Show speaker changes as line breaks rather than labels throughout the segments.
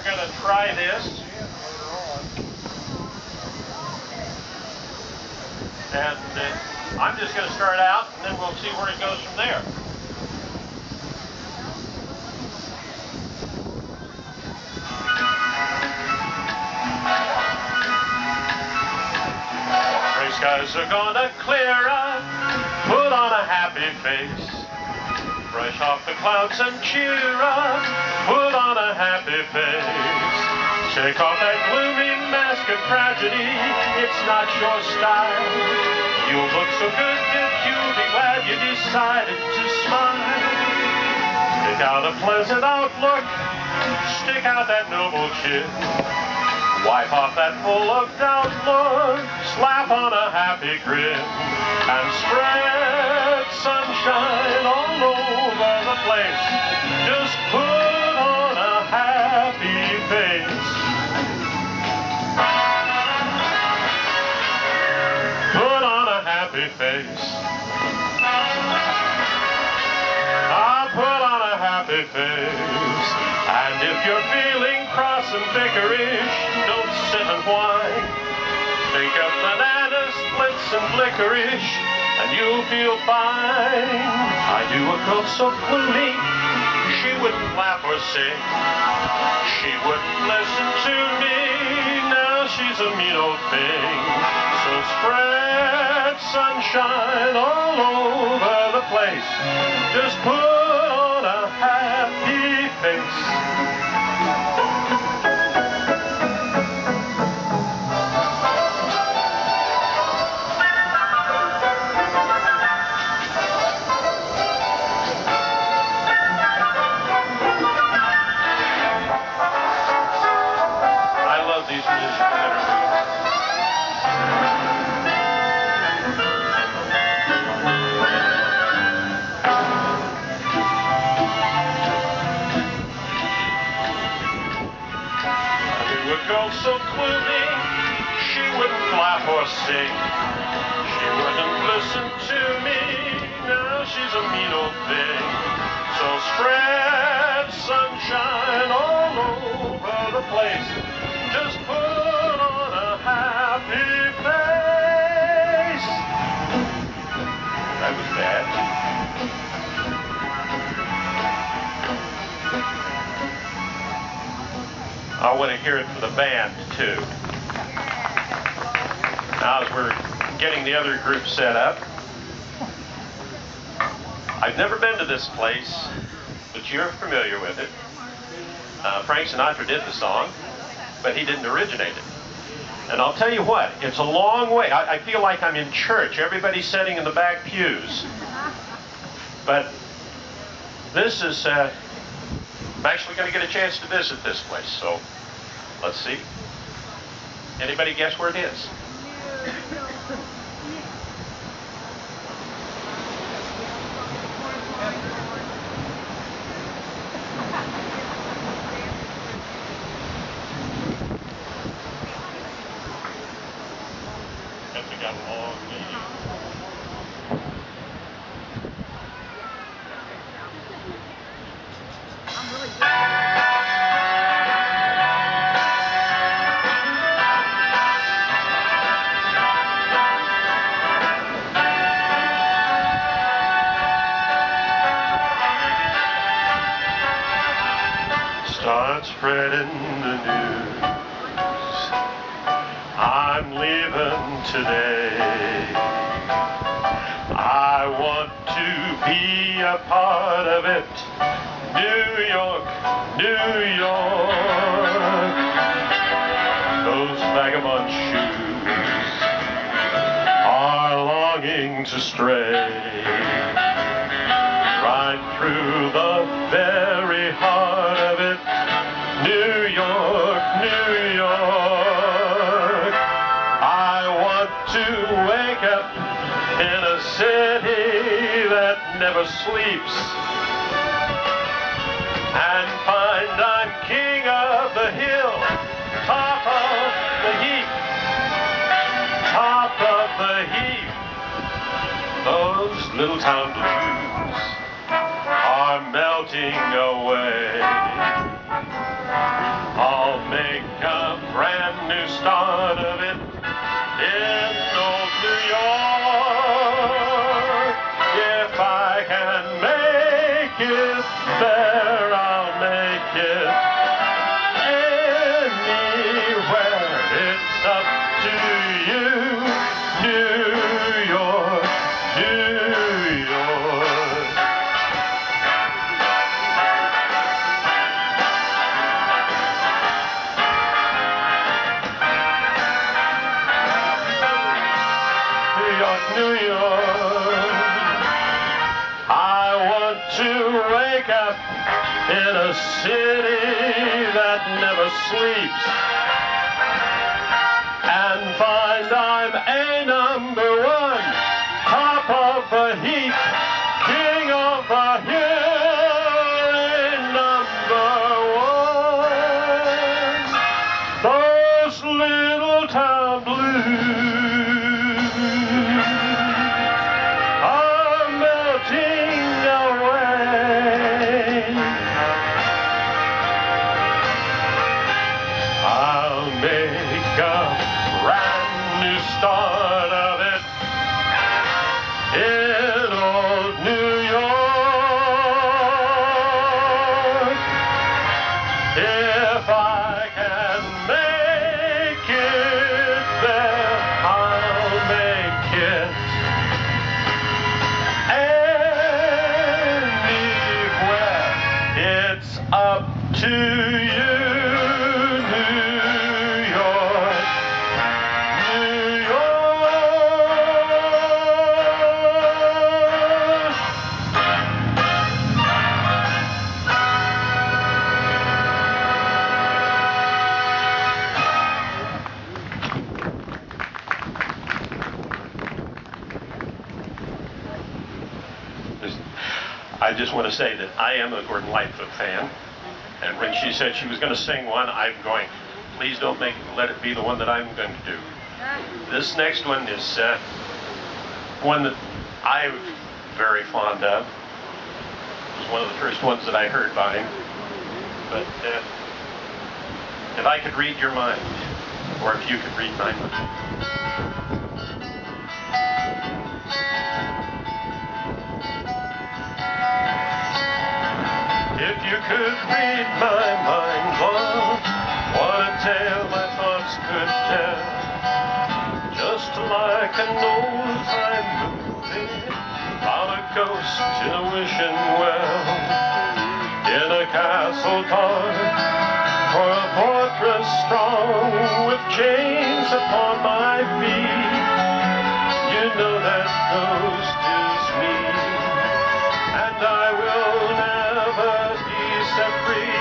we're going to try this. And I'm just going to start out, and then we'll see where it goes from there. Gray skies are gonna clear up, put on a happy face. Brush off the clouds and cheer up, put on a happy face. Shake off that gloomy mask of tragedy, it's not your style. You'll look so good that you'll be glad you decided to smile. Stick out a pleasant outlook, stick out that noble chin. Wipe off that full of doubt look, slap on a happy grin, and spread sunshine all over the place. Just put on a happy face. Put on a happy face. Put on a happy face. And if you're feeling cross and bickerish, don't sit and whine. Think of bananas, splits, and licorice, and you'll feel fine. I knew a girl so gloomy, she wouldn't laugh or sing. She wouldn't listen to me, now she's a mean old thing. So spread sunshine all over the place. Just put on a happy face. I love these musicians interviews. So gloomy, she wouldn't laugh or sing. She wouldn't listen to me, now she's a mean old thing. So spread sunshine all over the place. Just put on a happy face. That was bad. I want to hear it for the band, too. Now, as we're getting the other group set up, I've never been to this place, but you're familiar with it. Frank Sinatra did the song, but he didn't originate it. And I'll tell you what, it's a long way. I feel like I'm in church. Everybody's sitting in the back pews. But this is... I'm actually going to get a chance to visit this place, so let's see. Anybody guess where it is? Guess we got a long meeting. Start spreading the news. I'm leaving today. I want to be a part of it. New York, New York. Those vagabond shoes are longing to stray right through the very heart of it. New York, New York. I want to wake up in a city that never sleeps and find I'm king of the hill, top of the heap, top of the heap. Those little town blues are melting away. New York. I want to wake up in a city that never sleeps and find I'm a number one, top of the heap, king of the hill, a number one. Those little town blues are melting away. I'll make a brand new start of it in old New York. If I can make it there, I'll make it anywhere. It's up to you. I just want to say that I am a Gordon Lightfoot fan, and when she said she was going to sing one, I'm going, please don't let it be the one that I'm going to do. This next one is one that I'm very fond of. It was one of the first ones that I heard by him. But if I could read your mind, or if you could read my mind. If you could read my mind, love, what a tale my thoughts could tell. Just like an old-time movie about a ghost in a wishing well, in a castle dark or a fortress strong with chains upon my feet. You know that ghost is me, and I will never be set free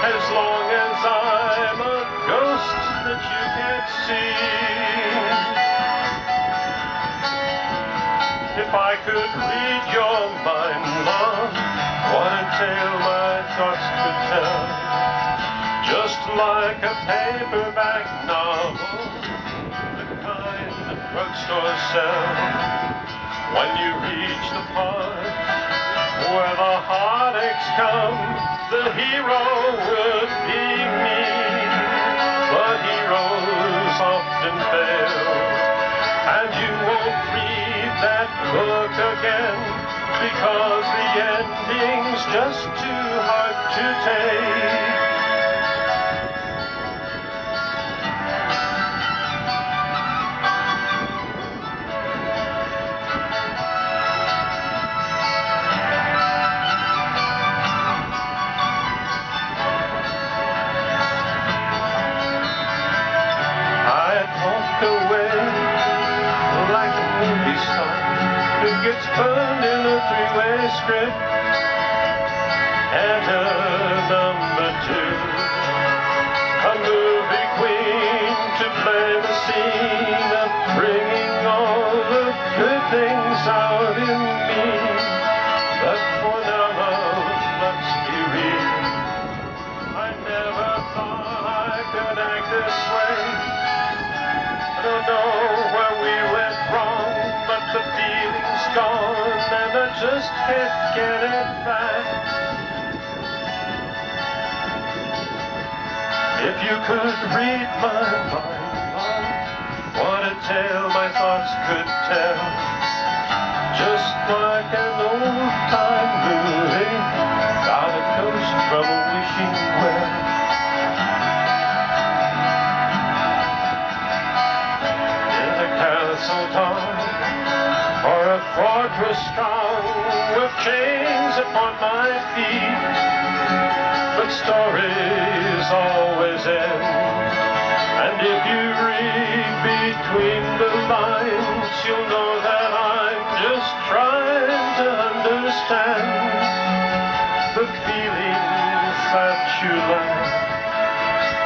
as long as I'm a ghost that you can't see. If I could read your mind, love, what a tale my thoughts could tell. Just like a paperback novel, the kind that drugstores sell. When you reach the part where the heartaches come, the hero would be me. But heroes often fail, and you won't read that book again, because the ending's just too hard to take. Who gets burned in a three-way script, and a number two, a movie queen to play the scene of bringing all the good things out in me. But for now, love, let's be real, I never thought I could act this way. I don't know where we went wrong, but the feeling's gone and I just can't get it back. If you could read my mind, love, what a tale my thoughts could tell. Just like an old-time movie about a ghost trouble wishing well. Or a fortress strong with chains upon my feet. But stories always end, and if you read between the lines, you'll know that you laugh.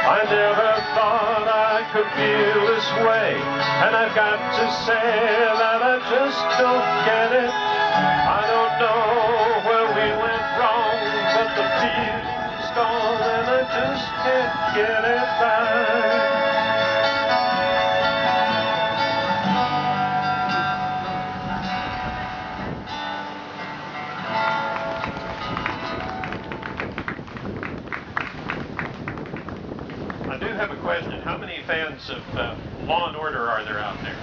I never thought I could feel this way, and I've got to say that I just don't get it. I don't know where we went wrong, but the feeling's gone and I just can't get it back. I do have a question. How many fans of Law and Order are there out there?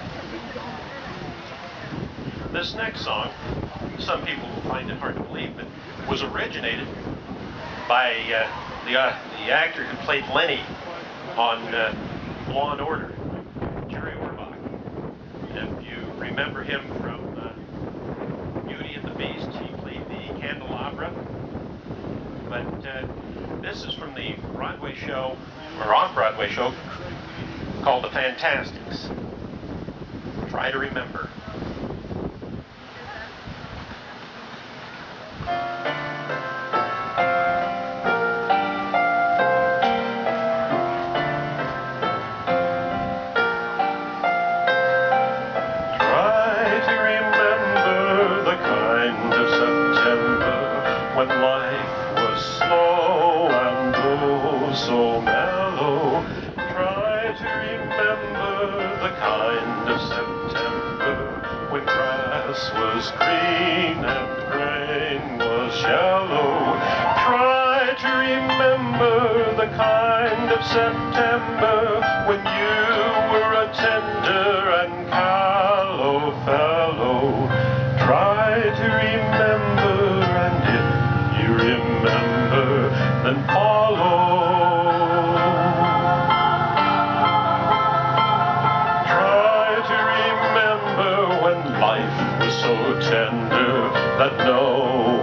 This next song, some people will find it hard to believe, but was originated by the actor who played Lenny on Law and Order, Jerry Orbach. If you remember him from Beauty and the Beast, he played the candelabra. But this is from the Broadway show, or off-Broadway show, called The Fantastics. Try to remember. When life was slow and oh so mellow, try to remember the kind of September when grass was green and grain was yellow. Try to remember the kind of September when you were a tender and callow fellow. Try to remember, and if you remember, then follow. Try to remember when life was so tender that no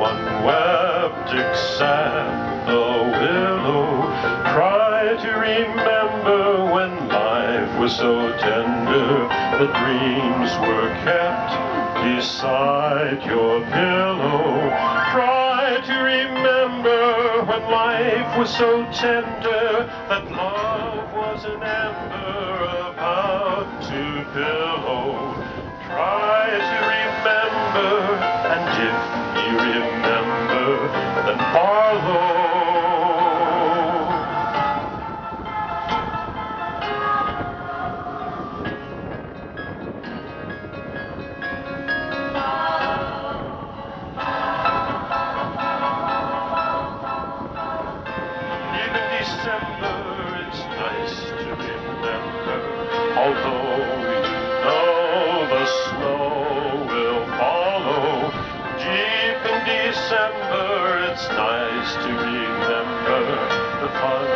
one wept except the willow. Try to remember when life was so tender that dreams were kept beside your pillow. Try to remember when life was so tender that love was an ember about to pillow. Try to remember, and if you remember, then follow. December, it's nice to remember, although you know the snow will follow. Deep in December, it's nice to remember the fun,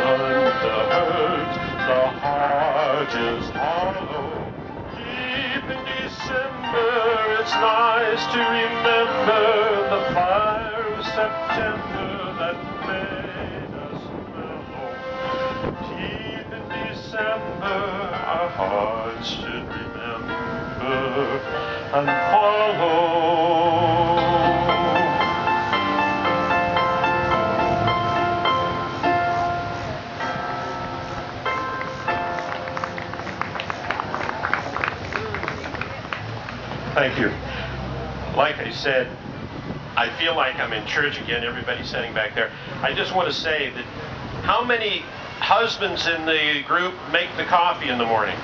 the hurt, the heart is hollow. Deep in December, it's nice to remember the fire of September that made us mellow. Deep in December, our hearts should remember and follow. Thank you. Like I said, I feel like I'm in church again. Everybody's sitting back there. I just want to say that how many husbands in the group make the coffee in the morning?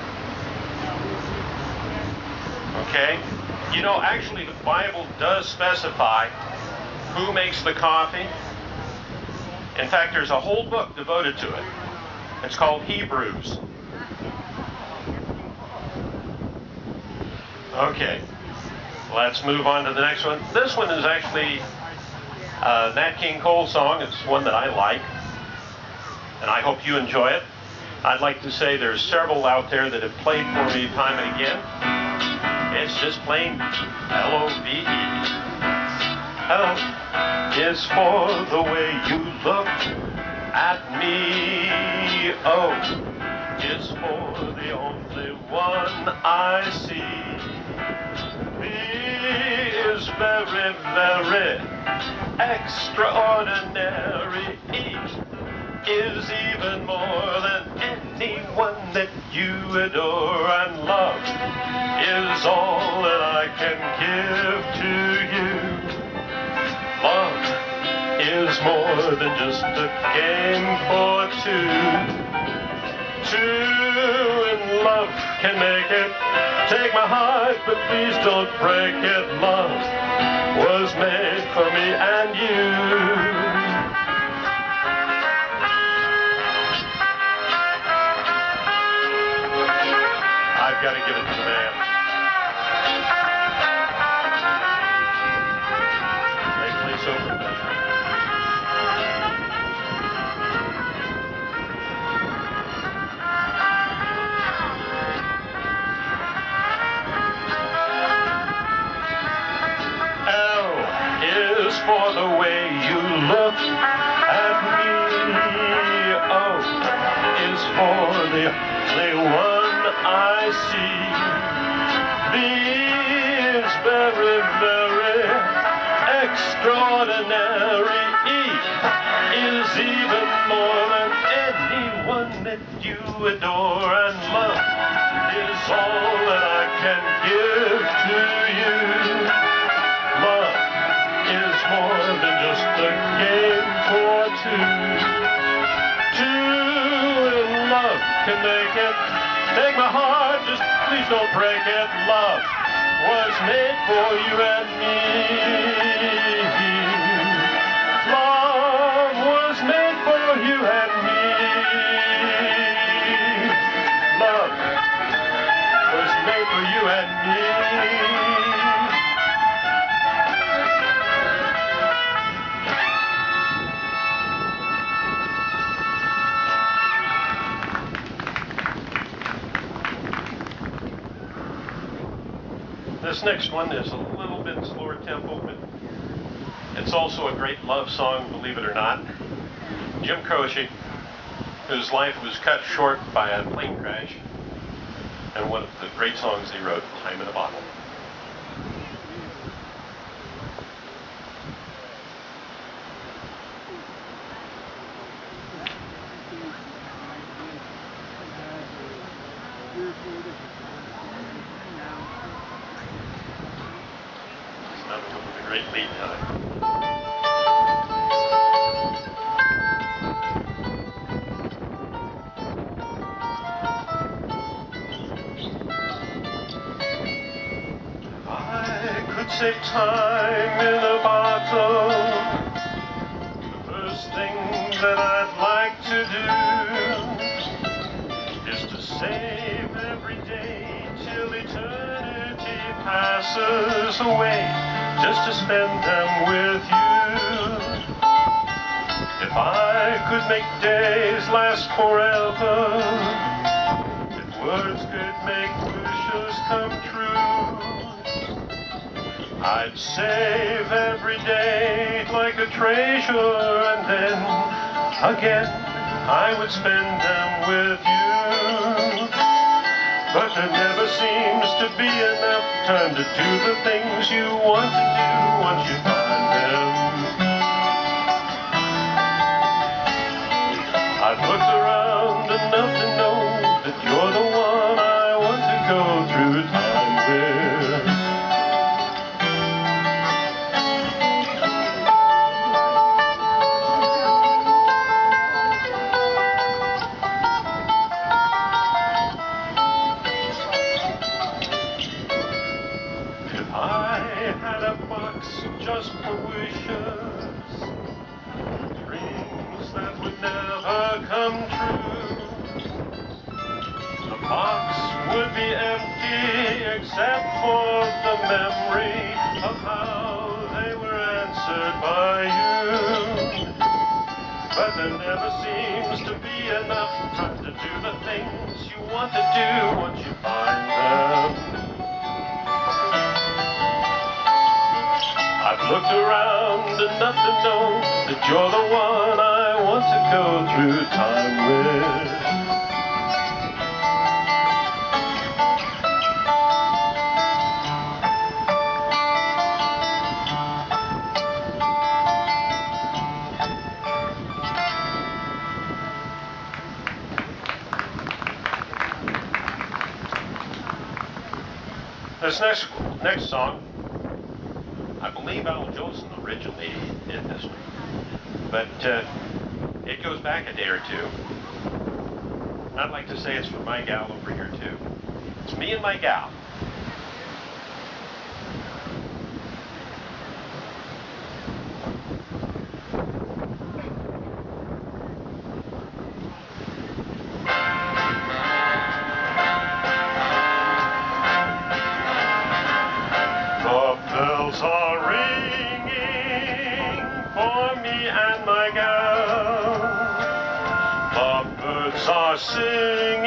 Okay? You know, actually the Bible does specify who makes the coffee. In fact, there's a whole book devoted to it. It's called Hebrews. Okay. Let's move on to the next one. This one is actually a Nat King Cole song. It's one that I like, and I hope you enjoy it. I'd like to say there's several out there that have played for me time and again. It's just plain L-O-V-E. L is for the way you look at me. O is for the only one I see. V is very, very extraordinary. E is even more than anyone that you adore, and love is all that I can give to you. Love is more than just a game for two. Two in love can make it. Take my heart, but please don't break it. Love was made for me and you. I've got to give it to the man. They play so professional. L is for the way you look at me. O is for the only one I see. V is very, very extraordinary. E is even more than anyone that you adore, and love is all that I can give to you. Love is more than just a game for two. Two in love can make it. Take my heart, just please don't break it. Love was made for you and me. Love was made for you and me. Love was made for you and me. This next one is a little bit slower tempo, but it's also a great love song, believe it or not. Jim Croce, whose life was cut short by a plane crash, and one of the great songs he wrote, Time in a Bottle. The great lead time. I could save time in a bottle. The first thing that I'd like to do is to save every day till eternity passes away, just to spend them with you. If I could make days last forever, if words could make wishes come true, I'd save every day like a treasure, and then again I would spend them with you. But there never seems to be enough time to do the things you want to do once you find them. I've looked around enough to know that you're the one I want to go through time with. Just for wishes, dreams that would never come true. The box would be empty except for the memory of how they were answered by you. But there never seems to be enough time to do the things you want to do once you find them. I've looked around enough to know that you're the one I want to go through time with. This next song, I believe Al Jolson originally did this one, but it goes back a day or two. I'd like to say it's for my gal over here too. It's me and my gal. Bells are ringing for me and my gal. The birds are singing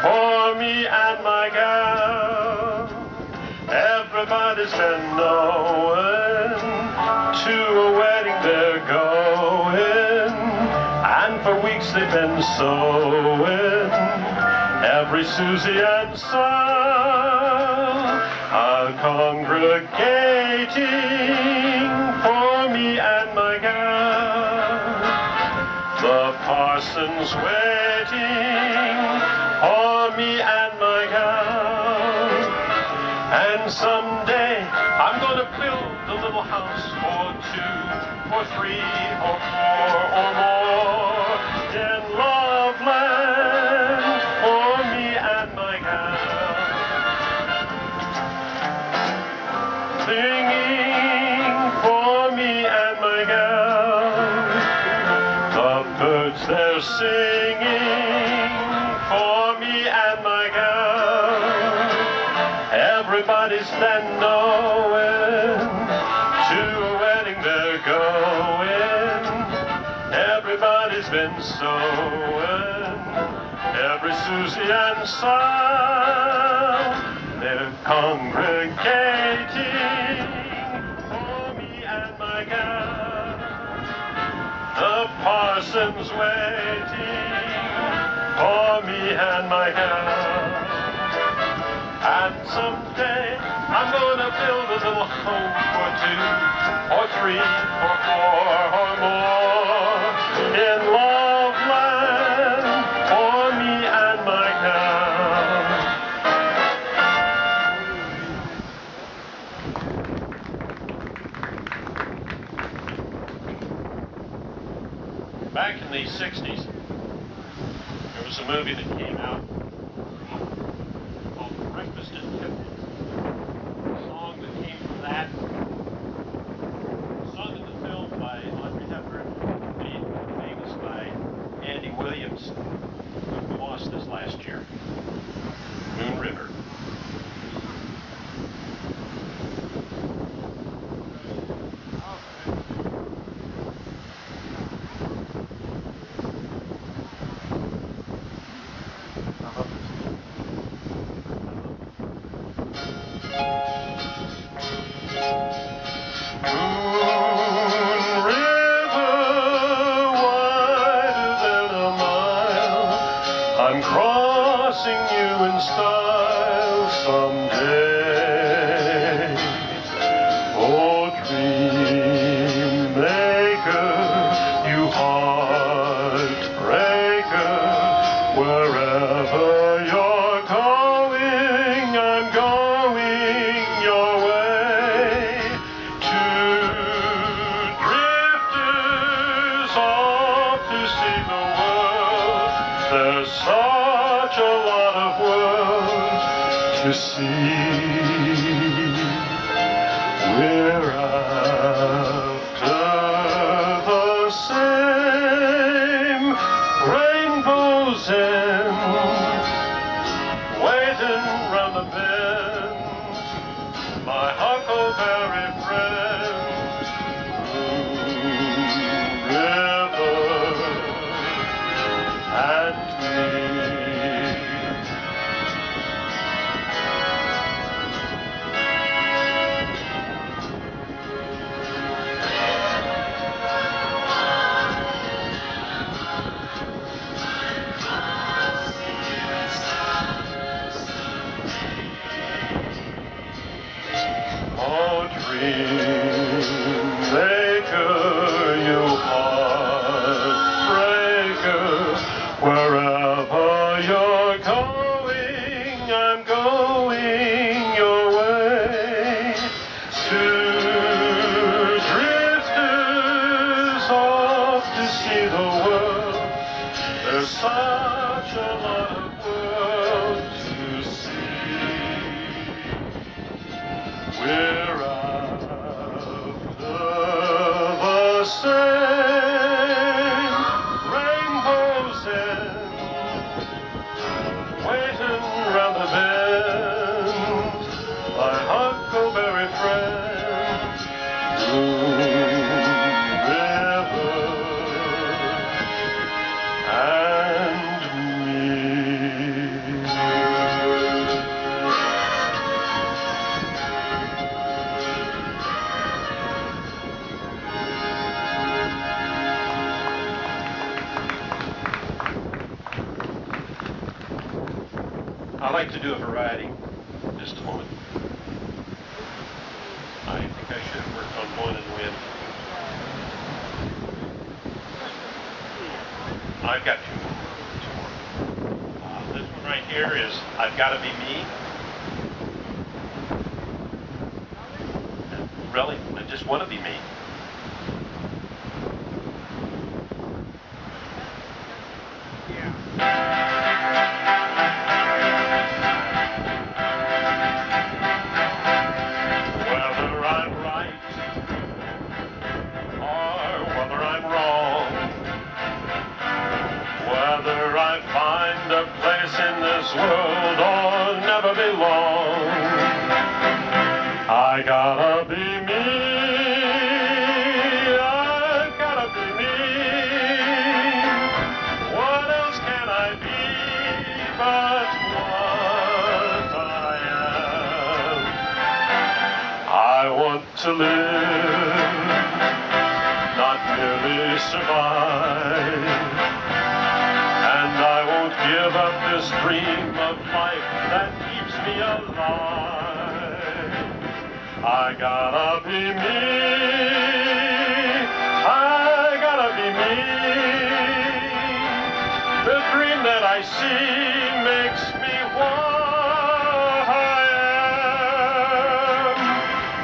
for me and my gal. Everybody's been knowing to a wedding they're going, and for weeks they've been sewing every Susie and Sal are congregating for me and my gal. The parson's waiting for me and my gal. And someday I'm gonna build a little house for 2, or 3, or 4, or more in Loveland for me and my gal. Singing for me and my gal. The birds they're singing for me and my gal. Everybody's then knowing to a wedding they're going. Everybody's been sewing every Susie and Sal. They're congregating for me and my gal. The parson's waiting for me and my gal. And someday I'm gonna build a little home for 2, or 3, or 4, or more in Loveland for me and my gal. Back in the 60s, there was a movie that came out called Breakfast at Tiffany's. The song that came from that, sung in the film by Audrey Hepburn, made famous by Andy Williams, who we lost this last year, Moon River. Crossing you in style someday. Oh, dream maker, you heartbreaker, wherever you're going, I'm going your way. Two drifters off to see the world. There's such a lot of worlds to see. We're after the same rainbow's end, waiting round the bend, my huckleberry friend. Moon River and me. Oh, dream maker, you heartbreaker, wherever a lot of world to see. We're after the same rainbow's end, waiting round the bend, my huckleberry friend, Blue River and me. I like to do a variety. Just a moment. I think I should have worked on one and win. I've got two more. This one right here is I've Gotta Be Me. Really, I just want to be me. In this world or never belong, I gotta be me, I gotta be me. What else can I be but what I am? I want to live, not merely survive. Give up this dream of life that keeps me alive. I gotta be me, I gotta be me. The dream that I see makes me what I am.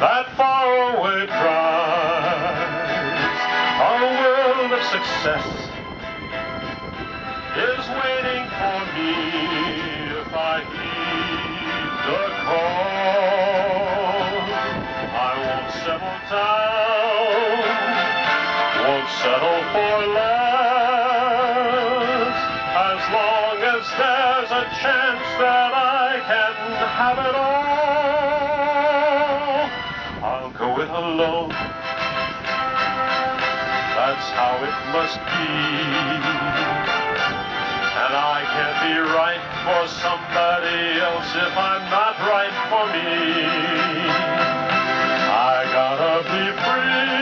That faraway prize, a world of success, is waiting for me if I heed the call. I won't settle down, won't settle for less, as long as there's a chance that I can have it all. I'll go it alone, that's how it must be. And I can't be right for somebody else if I'm not right for me. I gotta be free,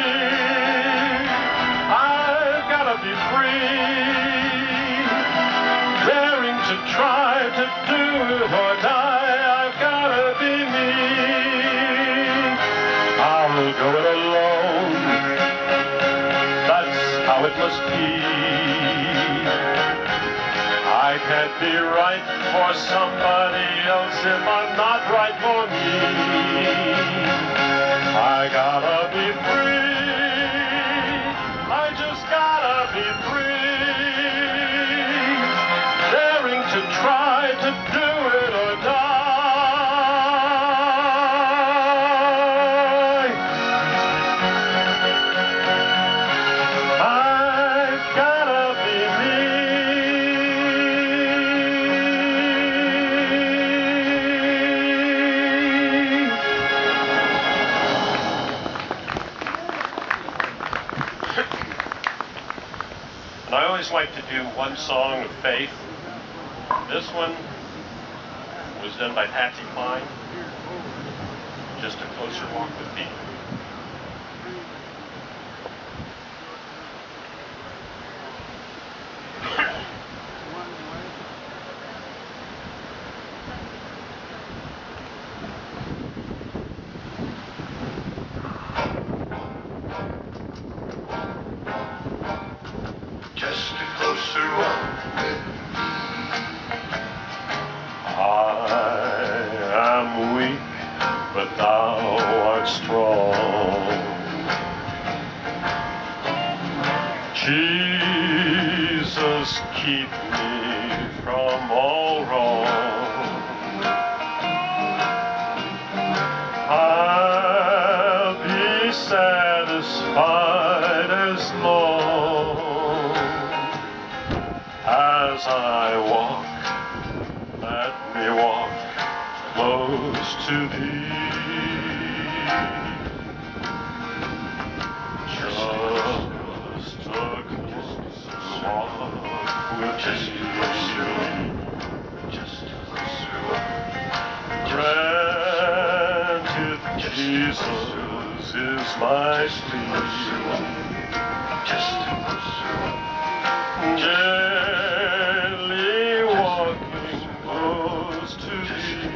I've gotta be free. Daring to try to do it or die, I've gotta be me. I'll go it alone, that's how it must be. I can't be right for somebody else if I'm not right for me. I gotta be free, I just gotta be free. Daring to try to do it or die. I've gotta be me. And I always like to do one song of faith. This one was done by Patsy Cline, Just a Closer Walk with Me. Just a closer walk with me. I am weak, but thou art strong. as I walk, let me walk close to thee. Just a close walk with thee. Granted, Jesus is my plea. Gently walking close to thee.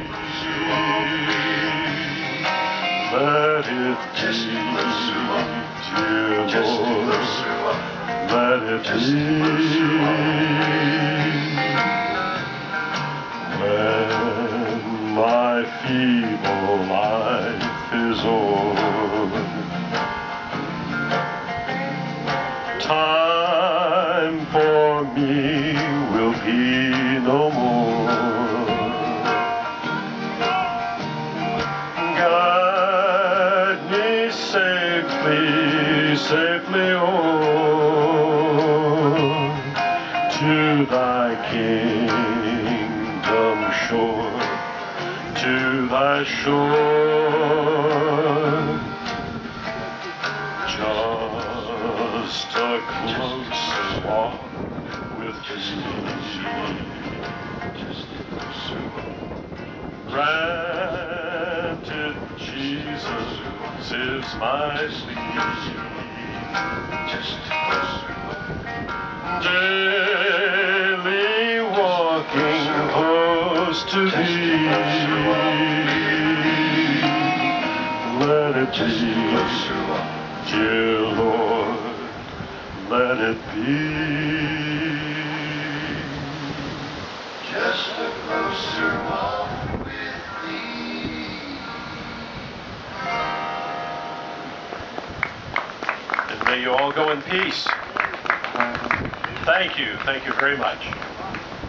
Let it be, dear Lord, let it be. When my feeble life is o'er, time for me will be no more. Guide me safely, safely on to thy kingdom shore, to thy shore. Just a close walk with thee. Granted, Jesus is my plea. Daily walking close to thee. Let it be, dear Lord, let it be.
Just a closer walk with thee.
And may you all go in peace. Thank you very much.